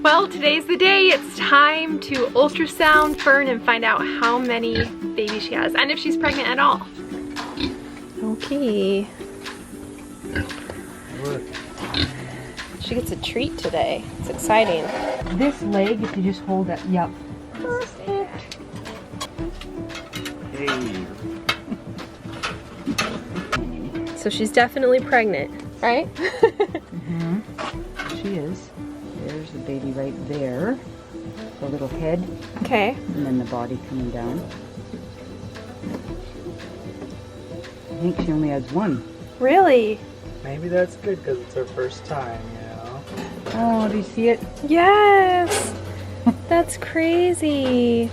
Well, today's the day. It's time to ultrasound Fern and find out how many babies she has and if she's pregnant at all. Okay. She gets a treat today. It's exciting. This leg, if you just hold it, yep. Perfect. Hey. So she's definitely pregnant, right? Mm-hmm. She is. There's the baby right there. The little head. Okay. And then the body coming down. I think she only has one. Really? Maybe that's good because it's her first time, you know? Oh, do you see it? Yes! That's crazy.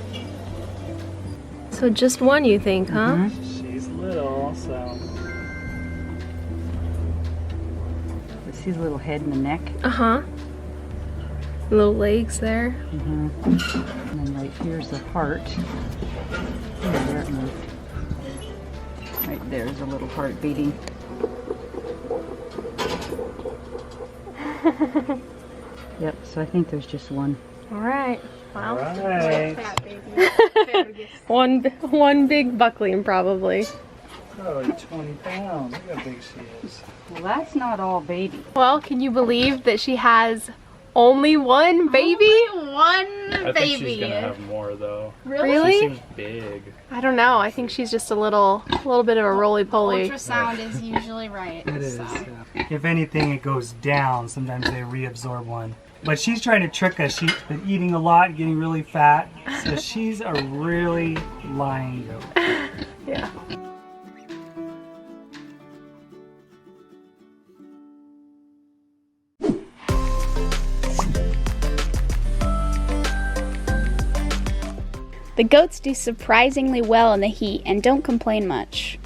So just one, you think, huh? Mm-hmm. She's little, so... See the little head and the neck? Uh-huh. Little legs there. Mm-hmm. And then right here's the heart. Oh, there it moved. Right there's a little heart beating. Yep, so I think there's just one. All right. Well, Alright. one big buckling probably. Probably 20 pounds. Look how big she is. Well, that's not all baby. Well, can you believe that she has only one baby? I think she's gonna have more though. Really? She seems big. I don't know. I think she's just a little bit of a roly-poly. Ultrasound is usually right. It is. So. Yeah. If anything, it goes down. Sometimes they reabsorb one. But she's trying to trick us. She's been eating a lot, getting really fat. So she's a really lying goat. Yeah. The goats do surprisingly well in the heat and don't complain much.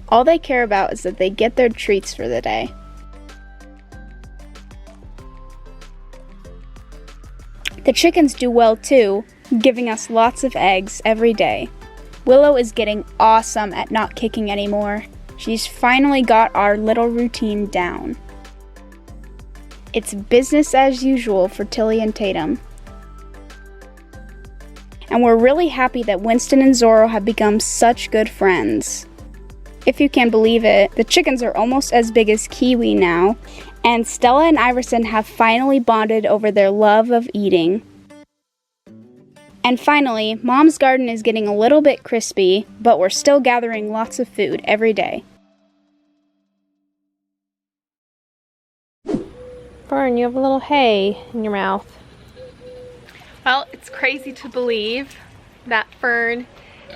All they care about is that they get their treats for the day. The chickens do well too, giving us lots of eggs every day. Willow is getting awesome at not kicking anymore. She's finally got our little routine down. It's business as usual for Tilly and Tatum. And we're really happy that Winston and Zorro have become such good friends. If you can believe it, the chickens are almost as big as Kiwi now, and Stella and Iverson have finally bonded over their love of eating. And finally, Mom's garden is getting a little bit crispy, but we're still gathering lots of food every day. Fern, you have a little hay in your mouth. Well, it's crazy to believe that Fern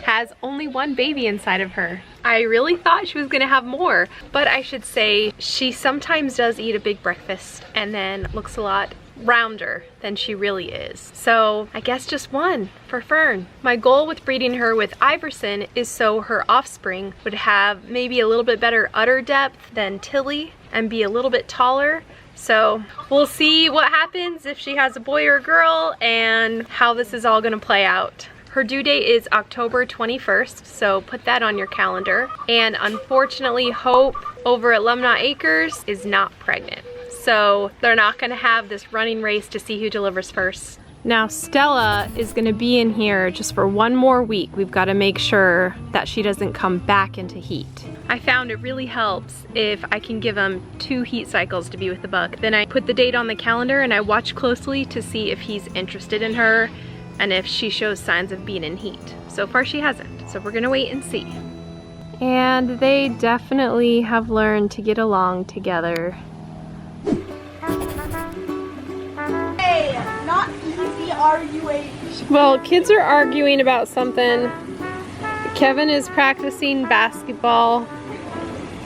has only one baby inside of her. I really thought she was gonna have more, but I should say she sometimes does eat a big breakfast and then looks a lot rounder than she really is. So I guess just one for Fern. My goal with breeding her with Iverson is so her offspring would have maybe a little bit better udder depth than Tilly and be a little bit taller. So we'll see what happens if she has a boy or a girl and how this is all gonna play out. Her due date is October 21st, so put that on your calendar. And unfortunately, Hope over at Lemna Acres is not pregnant. So they're not gonna have this running race to see who delivers first. Now Stella is gonna be in here just for one more week. We've gotta make sure that she doesn't come back into heat. I found it really helps if I can give them 2 heat cycles to be with the buck. Then I put the date on the calendar and I watch closely to see if he's interested in her and if she shows signs of being in heat. So far she hasn't, so we're gonna wait and see. And they definitely have learned to get along together. Hey, not easy arguing. Well, kids are arguing about something. Kevin is practicing basketball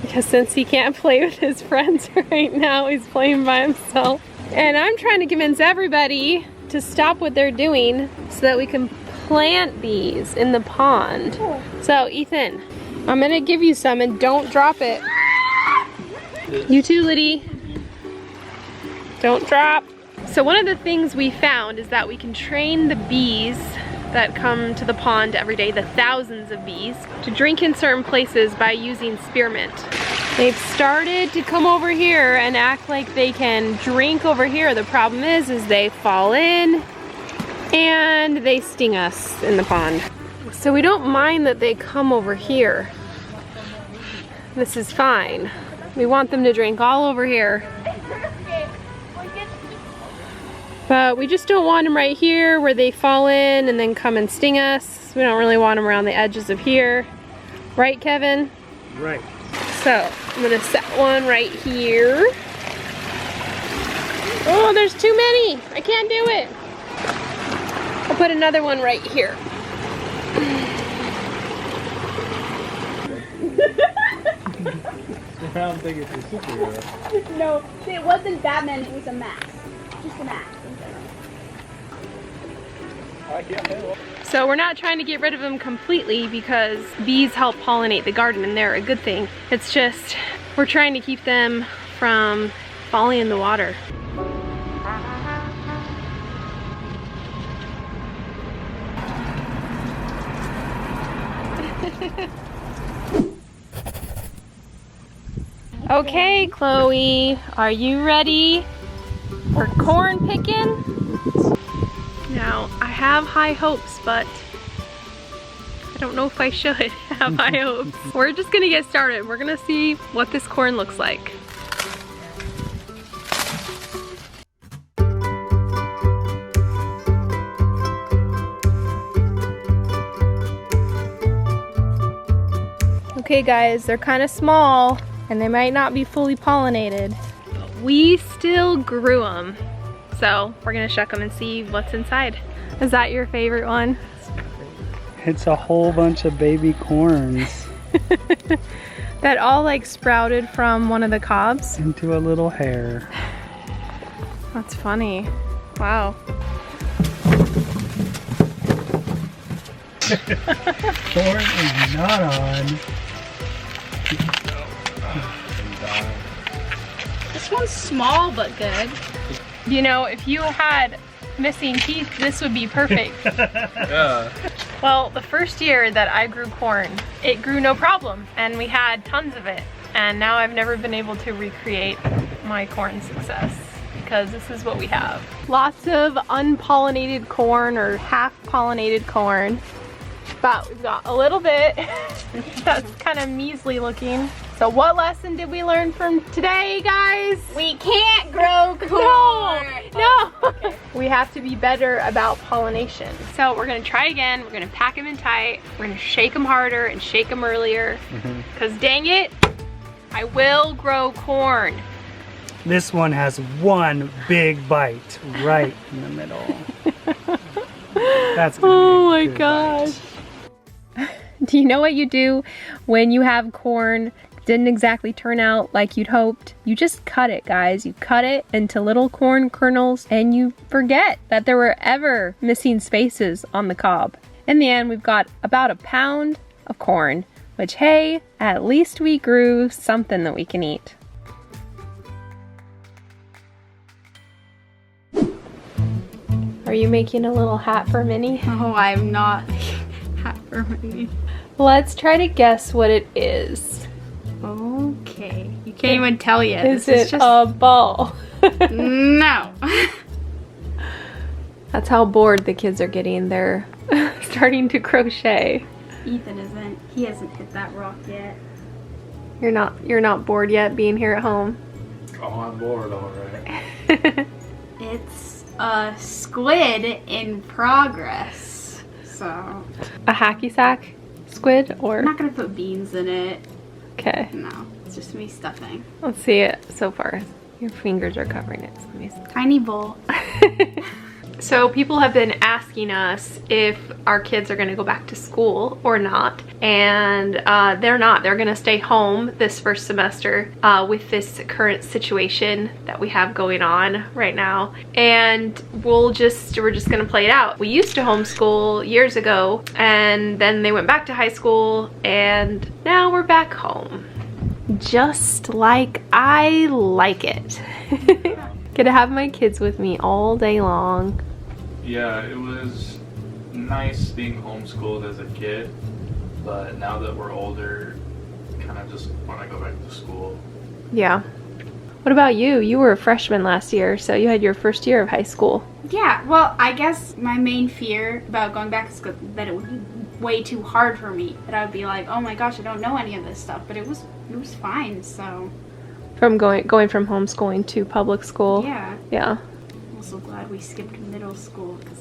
because since he can't play with his friends right now, he's playing by himself. And I'm trying to convince everybody to stop what they're doing so that we can plant these in the pond. So Ethan, I'm gonna give you some and don't drop it. You too, Liddy. Don't drop. So one of the things we found is that we can train the bees that come to the pond every day, the thousands of bees, to drink in certain places by using spearmint. They've started to come over here and act like they can drink over here. The problem is they fall in and they sting us in the pond. So we don't mind that they come over here. This is fine. We want them to drink all over here. But we just don't want them right here where they fall in and then come and sting us. We don't really want them around the edges of here. Right, Kevin? Right. So I'm gonna set one right here. Oh, there's too many. I can't do it. I'll put another one right here. I don't think it's a superhero. No, it wasn't Batman, it was a mask. Just a mask in general. I can't tell. So we're not trying to get rid of them completely because bees help pollinate the garden and they're a good thing. It's just we're trying to keep them from falling in the water. Okay, Chloe, are you ready for corn picking? Now, I have high hopes, but I don't know if I should have high hopes. We're just gonna get started. We're gonna see what this corn looks like. Okay guys, they're kind of small and they might not be fully pollinated, but we still grew them. So we're gonna check them and see what's inside. Is that your favorite one? It's a whole bunch of baby corns. That all like sprouted from one of the cobs? Into a little hair. That's funny. Wow. Corn is not on. This one's small but good. You know, if you had missing teeth, this would be perfect. Yeah. Well, the first year that I grew corn, it grew no problem and we had tons of it. And now I've never been able to recreate my corn success because this is what we have. Lots of unpollinated corn or half pollinated corn. But we've got a little bit that's kind of measly looking. So what lesson did we learn from today, guys? We can't grow corn. No. Okay. We have to be better about pollination. So we're gonna try again. We're gonna pack them in tight. We're gonna shake them harder and shake them earlier. Because dang it, I will grow corn. This one has one big bite right in the middle. That's gonna Oh be a my good gosh. bite. Do you know what you do when you have corn didn't exactly turn out like you'd hoped? You just cut it, guys. You cut it into little corn kernels and you forget that there were ever missing spaces on the cob. In the end, we've got about a pound of corn, which, hey, at least we grew something that we can eat. Are you making a little hat for Minnie? Oh, I'm not hat for Minnie. Let's try to guess what it is. Okay. You can't even tell yet. Is This it a ball? No. That's how bored the kids are getting. They're starting to crochet. Ethan isn't. He hasn't hit that rock yet. You're not bored yet being here at home. Oh, I'm bored already. It's a squid in progress. So A hacky sack squid or? I'm not gonna put beans in it. Okay, No, it's just me stuffing. let's see it so far. Your fingers are covering it. So let me see. Tiny bowl. So people have been asking us if our kids are going to go back to school or not, and they're not. They're going to stay home this first semester with this current situation that we have going on right now, and we're just going to play it out. We used to homeschool years ago, and then they went back to high school, and now we're back home. Just like I like it. Get to have my kids with me all day long. Yeah, it was nice being homeschooled as a kid, but now that we're older, kind of just when I go back to school. Yeah. What about you? You were a freshman last year, so you had your first year of high school. Yeah, well, I guess my main fear about going back is that it would be way too hard for me. That I would be like, oh my gosh, I don't know any of this stuff. But it was fine, so. From going from homeschooling to public school. Yeah. Yeah. I'm also glad we skipped middle school, because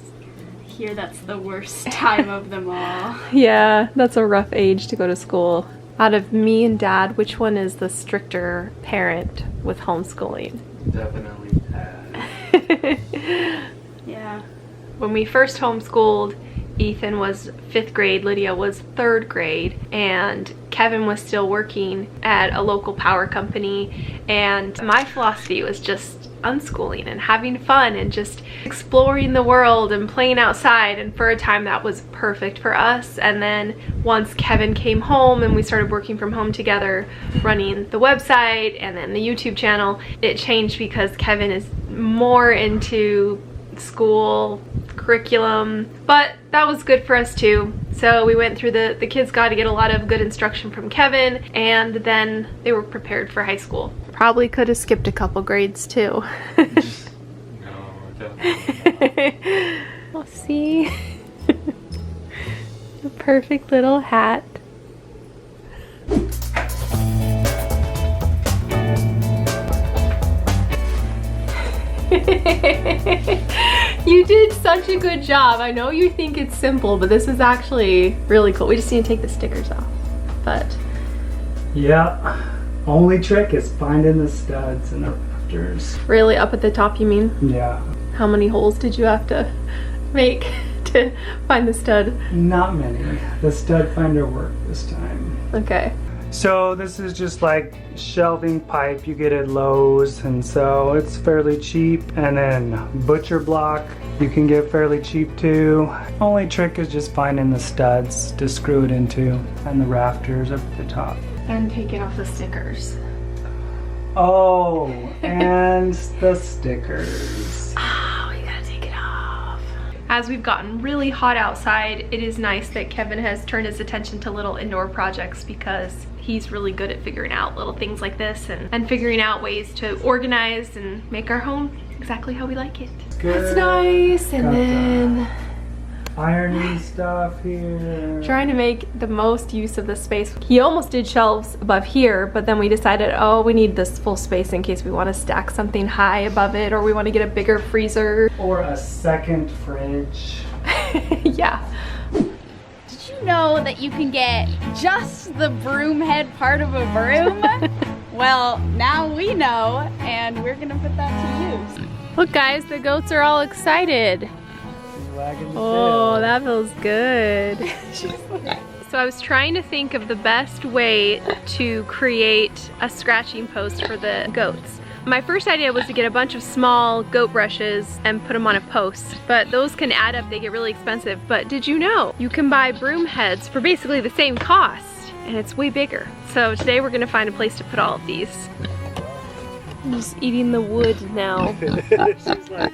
I hear that's the worst time of them all. Yeah, that's a rough age to go to school. Out of me and Dad, which one is the stricter parent with homeschooling? Definitely Dad. Yeah. When we first homeschooled, Ethan was 5th grade, Lydia was 3rd grade, and Kevin was still working at a local power company, and my philosophy was just unschooling and having fun and just exploring the world and playing outside, and for a time that was perfect for us. And then once Kevin came home and we started working from home together, running the website and then the YouTube channel, it changed because Kevin is more into school curriculum, but that was good for us too. So we went through the kids got to get a lot of good instruction from Kevin, and then they were prepared for high school. Probably could have skipped a couple grades too. No, definitely. I'll see. The perfect little hat. You did such a good job. I know you think it's simple, but this is actually really cool. We just need to take the stickers off. But Yeah. Only trick is finding the studs and the rafters. really, up at the top, you mean? Yeah. How many holes did you have to make to find the stud? Not many. The stud finder worked this time. Okay. So this is just like shelving pipe you get at Lowe's, and so it's fairly cheap. And then butcher block you can get fairly cheap too. Only trick is just finding the studs to screw it into, and the rafters up at the top. And taking off the stickers. Oh, and the stickers. Oh, you gotta take it off. As we've gotten really hot outside, it is nice that Kevin has turned his attention to little indoor projects, because he's really good at figuring out little things like this and figuring out ways to organize and make our home exactly how we like it. Good. That's nice. And Got then ironing stuff here. trying to make the most use of the space. He almost did shelves above here, but then we decided, oh, we need this full space in case we want to stack something high above it, or we want to get a bigger freezer. Or a second fridge. Yeah. Did you know that you can get just the broom head part of a broom? Well, now we know, and we're gonna put that to use. Look guys, the goats are all excited. Wagging the Oh, tail. that feels good. So I was trying to think of the best way to create a scratching post for the goats. My first idea was to get a bunch of small goat brushes and put them on a post, but those can add up, they get really expensive. But did you know you can buy broom heads for basically the same cost, and it's way bigger. So today we're gonna find a place to put all of these. I'm just eating the wood now. She's like,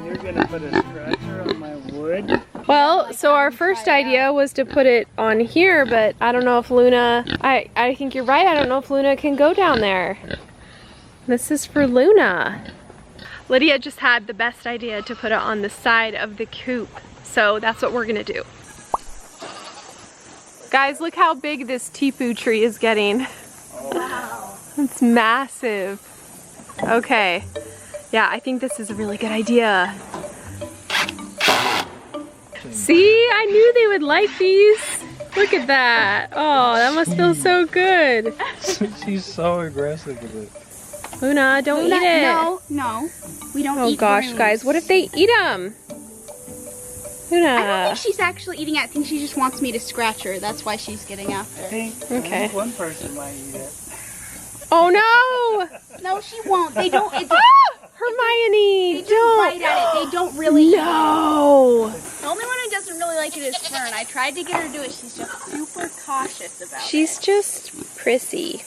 you're gonna put a scratcher on my wood? Well, so our first idea was to put it on here, but I don't know if Luna, I think you're right, I don't know if Luna can go down there. This is for Luna. Lydia just had the best idea to put it on the side of the coop, so that's what we're gonna do. Guys, look how big this teepoo tree is getting. Wow. It's massive. Okay. Yeah, I think this is a really good idea. See, I knew they would like these. Look at that. Oh, that must feel so good. She's so aggressive with it. Luna, don't eat it. No, we don't Oh eat gosh, brooms. guys, what if they eat them? I don't Luna. think she's actually eating it. I think she just wants me to scratch her. That's why she's getting after. I think Okay. one person might eat it. Oh no! No, she won't. They don't. It's, Hermione, they just don't. bite at it. They don't really. No. The only one who doesn't really like it is Fern. I tried to get her to do it. She's just super cautious about it. She's just prissy.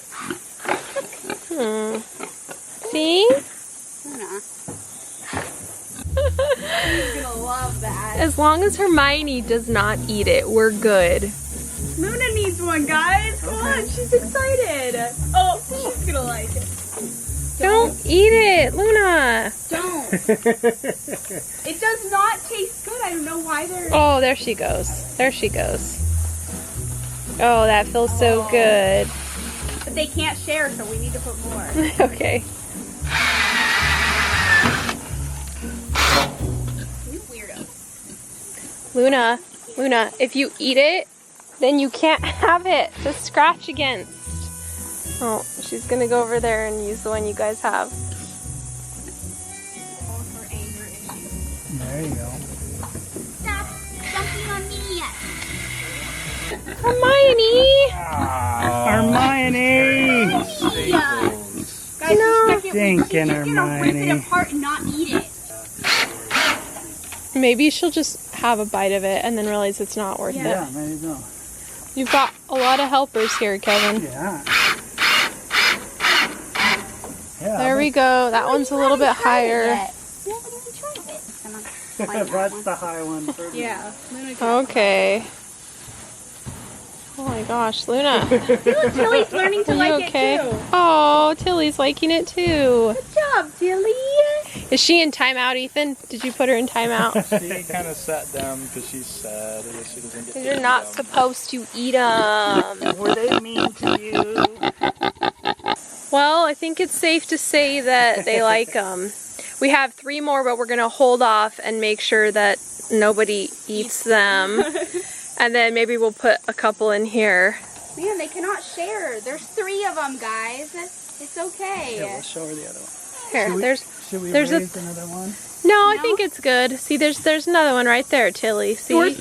See? Luna. She's gonna love that. As long as Hermione does not eat it, we're good. Luna needs this one, guys. Come on, she's excited. Oh, she's gonna like it. Don't eat it, Luna. Don't. It does not taste good. I don't know why they're... Oh, there she goes. There she goes. Oh, that feels so good. But they can't share, so we need to put more. Okay. You weirdo. Luna, if you eat it, then you can't have it to scratch against. Oh, she's gonna go over there and use the one you guys have. There you go. Stop jumping on me. Hermione! Hermione! Guys, No. Stinking rip it Hermione. apart and not eat it. Maybe she'll just have a bite of it and then realize it's not worth Yeah, it. there you go. You've got a lot of helpers here, Kevin. Yeah. Yeah. There we go. That one's a little bit higher. You haven't even tried it. That's the high one. Yeah. Okay. Oh my gosh, Luna. Tilly's learning to Are you like okay? it too. Oh, Tilly's liking it too. Good job, Tilly. Is she in timeout, Ethan? Did you put her in timeout? She kind of sat down because she's sad. I guess she doesn't get to You're eat not them. supposed to eat them. Were they mean to you? Well, I think it's safe to say that they like them. We have 3 more, but we're going to hold off and make sure that nobody eats them. And then maybe we'll put a couple in here. Man, they cannot share. There's 3 of them, guys. It's okay. Yeah, we'll show her the other one. Here, Should we there's raise another one? No, I think it's good. See, there's another one right there, Tilly. See? Doris!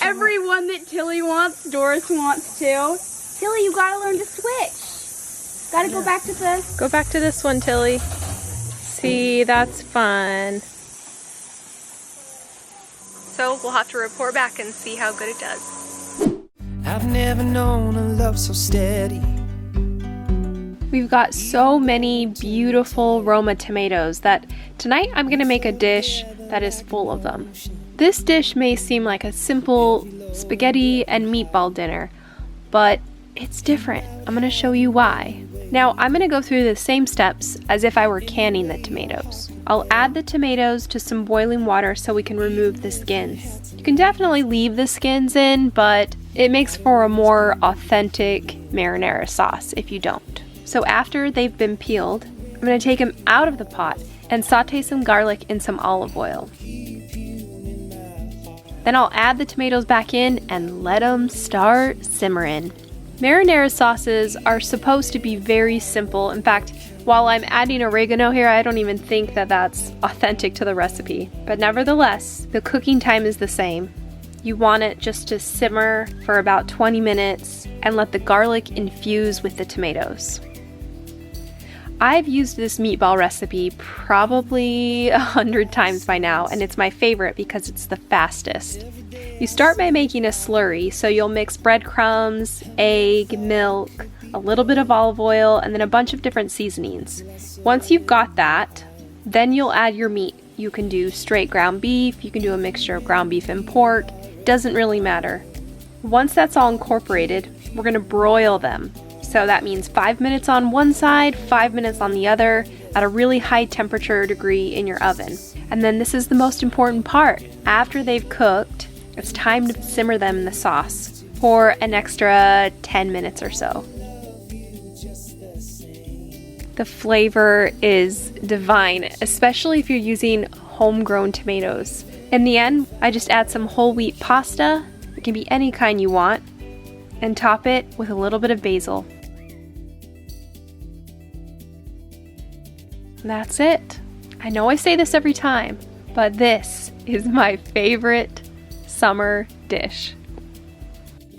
Everyone that Tilly wants, Doris wants too. Tilly, you gotta learn to switch. Gotta go back to the... Go back to this one, Tilly. See, that's fun. So we'll have to report back and see how good it does. I've never known a love so steady. We've got so many beautiful Roma tomatoes that tonight I'm going to make a dish that is full of them. This dish may seem like a simple spaghetti and meatball dinner, but it's different. I'm going to show you why. Now I'm going to go through the same steps as if I were canning the tomatoes. I'll add the tomatoes to some boiling water so we can remove the skins. You can definitely leave the skins in, but it makes for a more authentic marinara sauce if you don't. So after they've been peeled, I'm going to take them out of the pot and saute some garlic in some olive oil. Then I'll add the tomatoes back in and let them start simmering. Marinara sauces are supposed to be very simple. In fact, while I'm adding oregano here, I don't even think that that's authentic to the recipe. But nevertheless, the cooking time is the same. You want it just to simmer for about 20 minutes and let the garlic infuse with the tomatoes. I've used this meatball recipe probably 100 times by now, and it's my favorite because it's the fastest. You start by making a slurry, so you'll mix breadcrumbs, egg, milk, a little bit of olive oil, and then a bunch of different seasonings. Once you've got that, then you'll add your meat. You can do straight ground beef, you can do a mixture of ground beef and pork, doesn't really matter. Once that's all incorporated, we're going to broil them. So that means 5 minutes on one side, 5 minutes on the other, at a really high temperature degree in your oven. And then this is the most important part. After they've cooked, it's time to simmer them in the sauce for an extra 10 minutes or so. The flavor is divine, especially if you're using homegrown tomatoes. In the end, I just add some whole wheat pasta, it can be any kind you want, and top it with a little bit of basil. That's it. I know I say this every time, but this is my favorite summer dish.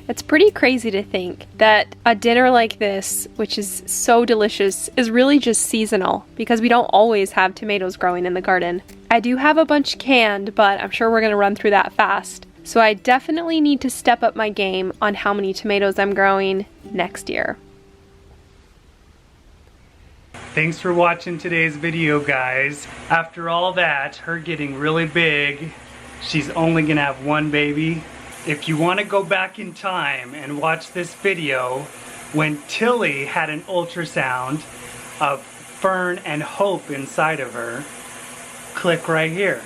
It's pretty crazy to think that a dinner like this, which is so delicious, is really just seasonal because we don't always have tomatoes growing in the garden. I do have a bunch canned, but I'm sure we're going to run through that fast. So I definitely need to step up my game on how many tomatoes I'm growing next year. Thanks for watching today's video, guys. After all that, her getting really big, she's only gonna have one baby. If you want to go back in time and watch this video when Tilly had an ultrasound of Fern and Hope inside of her, click right here.